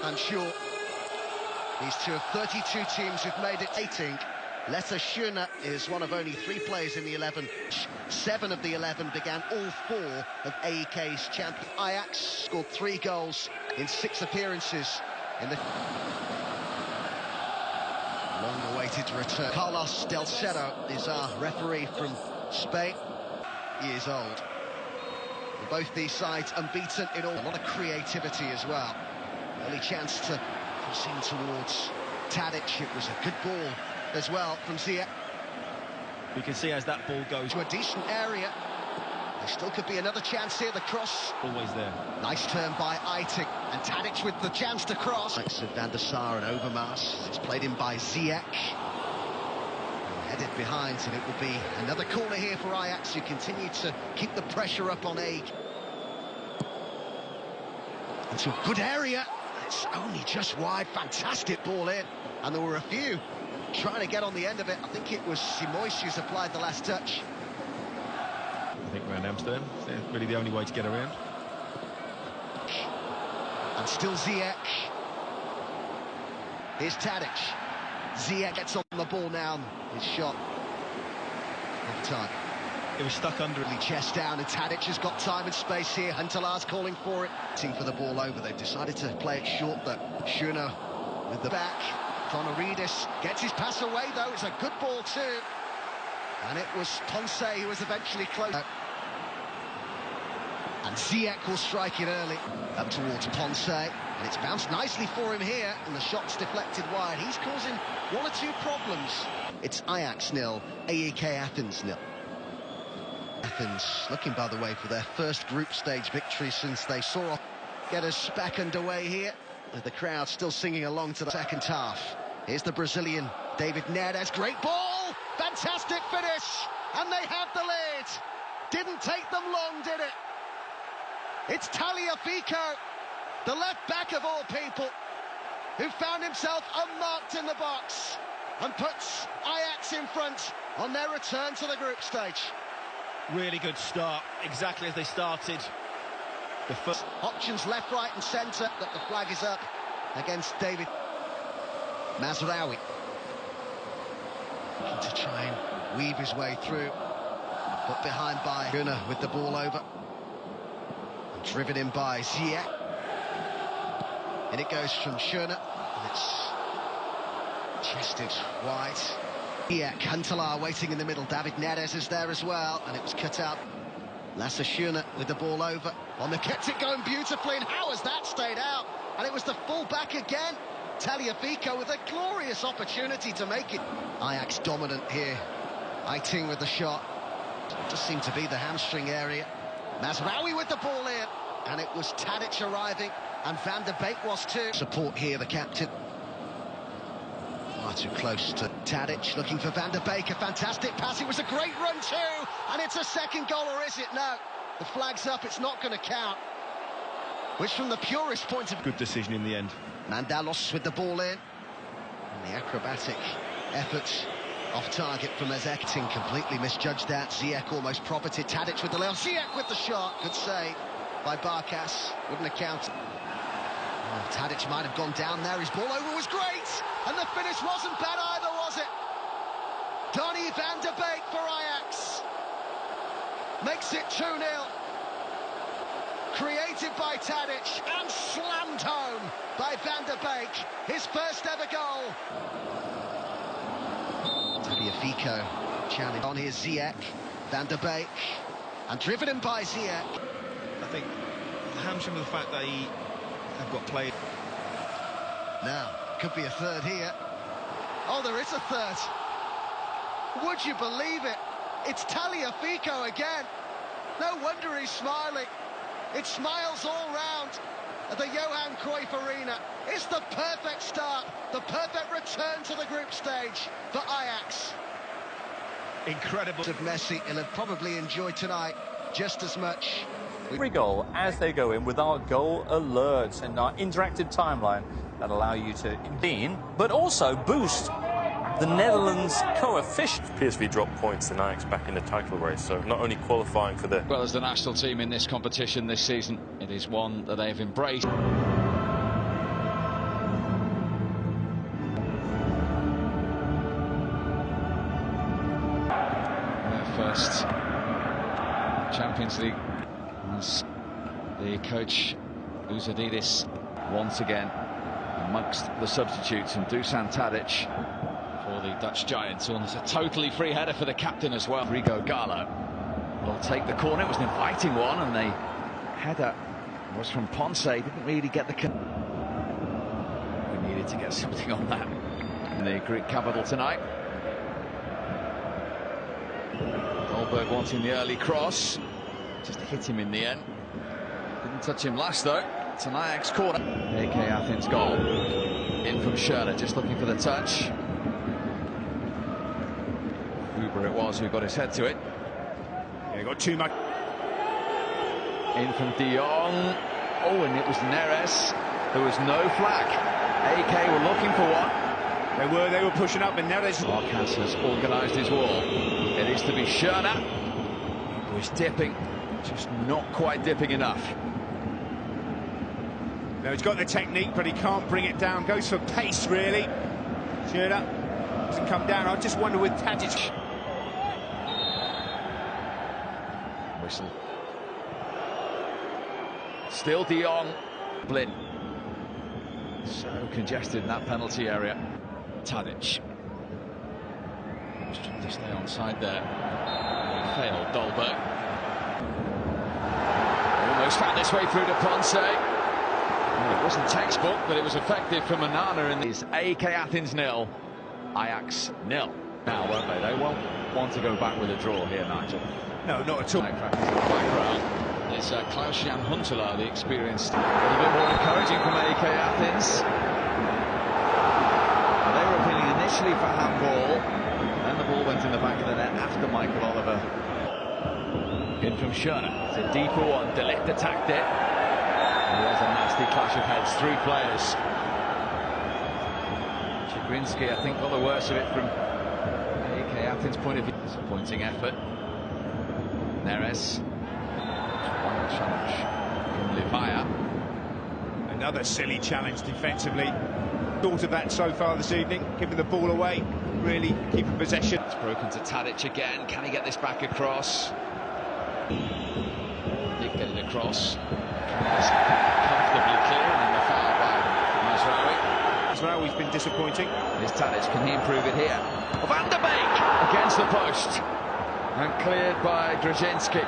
I'm sure. These two of 32 teams who've made it 18. Lasse Schöne is one of only 3 players in the 11. 7 of the 11 began all 4 of AEK's champion. Ajax scored 3 goals in 6 appearances in the long-awaited return. Carlos Del Cerro is our referee from Spain. He is old. And both these sides unbeaten in all. A lot of creativity as well. Early chance to proceed towards Tadic. It was a good ball as well from Ziyech. We can see as that ball goes to a decent area. There still could be another chance here. The cross. Always there. Nice turn by Aiting. And Tadic with the chance to cross. Likes of Van der Sar and Overmars. It's played in by Ziyech. Headed behind, and it will be another corner here for Ajax, who continue to keep the pressure up on AEK. Into a good area. It's only just wide. Fantastic ball in. And there were a few trying to get on the end of it. I think it was Simois who's applied the last touch. I think around Amsterdam, it's really the only way to get around. And still Ziyech. Here's Tadic. Ziyech gets on the ball now. His shot. Off time. It was stuck under it. Chest down, and Tadic has got time and space here. Huntelaar's calling for it. For the ball over. They've decided to play it short, though. Schöne with the back. Konoridis gets his pass away, though. It's a good ball, too. And it was Ponce who was eventually close. And Ziyech will strike it early. Up towards Ponce. And it's bounced nicely for him here. And the shot's deflected wide. He's causing 1 or 2 problems. It's Ajax 0, AEK Athens 0. Athens looking, by the way, for their first group stage victory since they saw get us back underway here. With the crowd still singing along to the second half. Here's the Brazilian, David Neres. Great ball! Fantastic finish! And they have the lead! Didn't take them long, did it? It's Tagliafico, the left back of all people, who found himself unmarked in the box and puts Ajax in front on their return to the group stage. Really good start, exactly as they started. The first options left, right and centre, that the flag is up against David Mazraoui. Looking to try and weave his way through. Put behind by Schöne with the ball over. And driven in by Ziyech. And it goes from Schöne. And it's chested wide. Ziyech, Huntelaar waiting in the middle. David Neres is there as well. And it was cut out. Lasse Schöne with the ball over. Kept it going beautifully, and how has that stayed out? And it was the full-back again. Tagliafico with a glorious opportunity to make it. Ajax dominant here. Aiting with the shot. Just seemed to be the hamstring area. Mazraoui with the ball in. And it was Tadic arriving, and Van der Beek was too. Support here, the captain. Far too close to Tadic, looking for Van der Beek. A fantastic pass. It was a great run too. And it's a second goal, or is it? No. The flag's up, it's not going to count. Which, from the purest point of view... Good decision in the end. Mandalos with the ball in. And the acrobatic effort off target from Aiting, completely misjudged that. Ziyech almost profited. Tadic with the left. Ziyech with the shot. Good save by Barkas. Wouldn't have counted. Oh, Tadic might have gone down there. His ball over was great. And the finish wasn't bad either, was it? Donny Van der Beek for Ajax. Makes it 2-0. Created by Tadic and slammed home by Van der Beek. His first ever goal. Tagliafico challenge on here. Ziyech, Van der Beek, and driven in by Ziyech. I think the hamstring with the fact that he have got played. Now, could be a third here. Oh, there is a third. Would you believe it? It's Tagliafico again. No wonder he's smiling. It smiles all round at the Johan Cruyff Arena. It's the perfect start, the perfect return to the group stage for Ajax. Incredible. Of Messi, he'll have probably enjoyed tonight just as much. Every goal as they go in with our goal alerts and our interactive timeline that allow you to intervene, but also boost the Netherlands coefficient. PSV dropped points and Ajax back in the title race, so not only qualifying for the... Well, as the national team in this competition this season, it is one that they've embraced. first Champions League as the coach Uzadidis once again amongst the substitutes, and Dusan Tadic for the Dutch Giants. And there's a totally free header for the captain as well. Rigo Gallo will take the corner. It was an inviting one, and the header was from Ponce. Didn't really get the... We needed to get something on that in the Greek capital tonight. Goldberg wanting the early cross. Just hit him in the end. Didn't touch him last though. It's an Ajax corner. AEK Athens goal. In from Schürrle, just looking for the touch. Uber it was who got his head to it. Yeah, got too much. In from De Jong. Oh, and it was Neres. There was no flag. AEK were looking for one. They were pushing up, and Neres... Marcas has organised his wall. It is to be Schürrle, who is dipping, just not quite dipping enough. No, he's got the technique, but he can't bring it down. Goes for pace, really. Schürrle doesn't come down. I just wonder with Tadic. Whistle. Still De Jong. Blin. So congested in that penalty area. Tadic. Was trying to stay onside there. He failed, Dolberg. Almost found his way through to Ponce. Well, it wasn't textbook, but it was effective for Manana. And it's AEK Athens 0, Ajax 0. Now, won't they? They won't want to go back with a draw here, Nigel. No, not at all. Background. It's Klaus-Jan Huntelaar, the experienced. A little bit more encouraging from AEK Athens. They were appealing initially for handball. Then the ball went in the back of the net after Michael Oliver. In from Schürrle. It's a deeper one. De Ligt attacked it. And there's a nasty clash of heads. Three players. Chigrinsky, I think, got the worst of it from AEK Athens' point of view. Disappointing effort. Neres. One challenge from Livaya. Another silly challenge defensively. Thought of that so far this evening, giving the ball away, really keeping possession. It's broken to Tadic again. Can he get this back across? Did get it across. Comfortably clear, and then the foul by Mazraoui. Mazraoui's been disappointing. Here's Tadic. Can he improve it here? Van der Beek against the post. And cleared by Grzinski.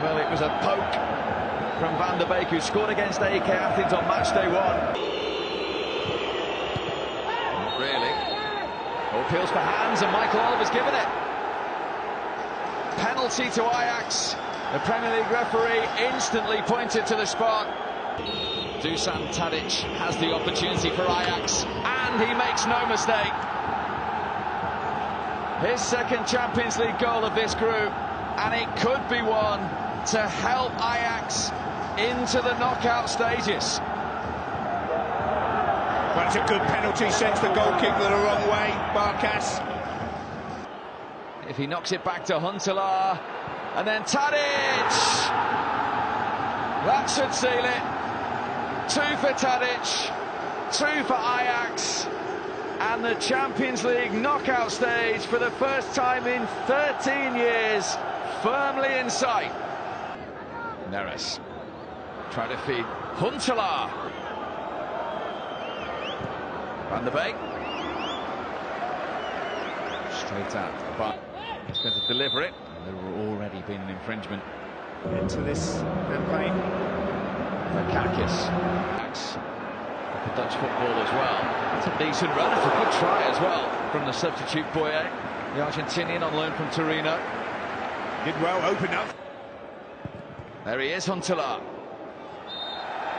Well, it was a poke from Van der Beek, who scored against AEK Athens on match day 1. Really. Appeals for hands, and Michael Oliver's given it. Penalty to Ajax. The Premier League referee instantly pointed to the spot. Dusan Tadic has the opportunity for Ajax, and he makes no mistake. His second Champions League goal of this group, and it could be one to help Ajax into the knockout stages. That's a good penalty, sends the goal kick the wrong way, Marcas. If he knocks it back to Huntelaar, and then Tadic! That should seal it. 2 for Tadic, 2 for Ajax, and the Champions League knockout stage for the first time in 13 years, firmly in sight. Neres trying to feed Huntelaar. Van der Beek. Straight out, but he's going to deliver it. There will already been an infringement into this campaign. Kakis. For Dutch football as well. That's a decent run. It's a good try as well from the substitute Boye, the Argentinian on loan from Torino. Did well, open up. There he is, Huntelaar.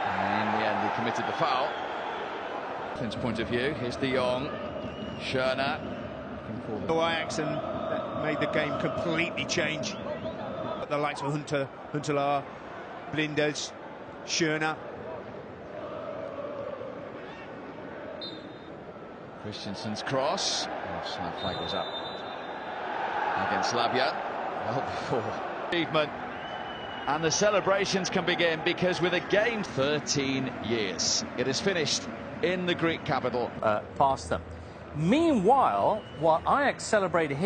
And in the end, he committed the foul. Athens' point of view, here's De Jong, Schürrle. Ajax, and that made the game completely change. The likes of Huntelaar, Blinders, Schürrle. Christensen's cross. Oh, that flag was up against Labia. Well before achievement. And the celebrations can begin, because with a game 13 years, it is finished in the Greek capital. Past them. Meanwhile, while Ajax celebrated here.